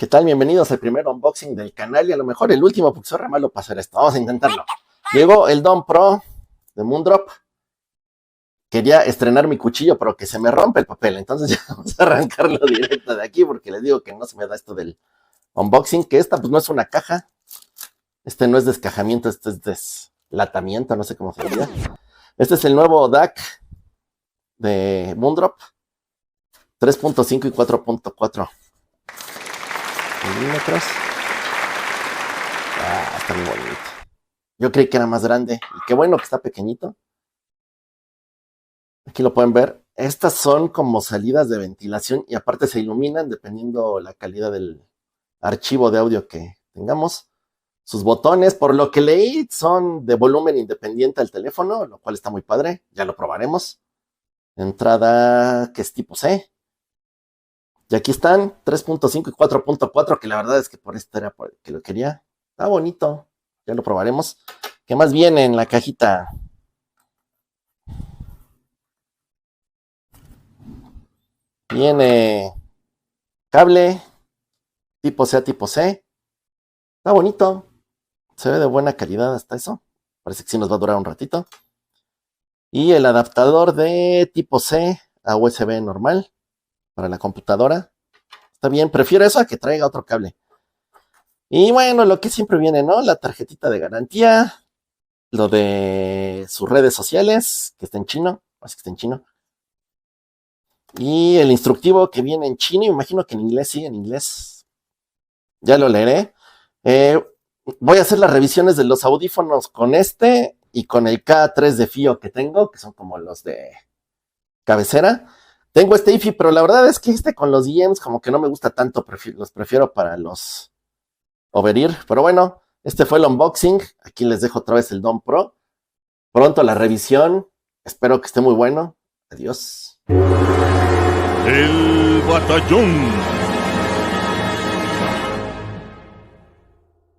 ¿Qué tal? Bienvenidos al primer unboxing del canal y a lo mejor el último porque soy re malo para hacer esto. Vamos a intentarlo. Llegó el Dawn Pro de Moondrop. Quería estrenar mi cuchillo, pero que se me rompe el papel. Entonces ya vamos a arrancarlo directo de aquí porque les digo que no se me da esto del unboxing. Que esta pues no es una caja. Este no es descajamiento, este es deslatamiento, no sé cómo se diga. Este es el nuevo DAC de Moondrop. 3.5 y 4.4 milímetros. Está muy bonito. Yo creí que era más grande. Y qué bueno que está pequeñito. Aquí lo pueden ver. Estas son como salidas de ventilación y aparte se iluminan dependiendo la calidad del archivo de audio que tengamos. Sus botones, por lo que leí, son de volumen independiente al teléfono, lo cual está muy padre. Ya lo probaremos. Entrada que es tipo C. Y aquí están 3.5 y 4.4, que la verdad es que por esto era por el que lo quería. Está bonito. Ya lo probaremos. ¿Qué más viene en la cajita? Viene cable tipo C a tipo C. Está bonito. Se ve de buena calidad hasta eso. Parece que sí nos va a durar un ratito. Y el adaptador de tipo C a USB normal para la computadora. Está bien, prefiero eso a que traiga otro cable. Y bueno, lo que siempre viene, ¿no? La tarjetita de garantía. Lo de sus redes sociales, que está en chino. Así que está en chino. Y el instructivo que viene en chino, imagino que en inglés, sí, en inglés. Ya lo leeré. Voy a hacer las revisiones de los audífonos con este y con el K3 de Fio que tengo, que son como los de cabecera. Tengo este IFI, pero la verdad es que este con los DMs como que no me gusta tanto, los prefiero para los over-ear. Pero bueno, este fue el unboxing. Aquí les dejo otra vez el Dawn Pro. Pronto la revisión. Espero que esté muy bueno. Adiós. El batallón.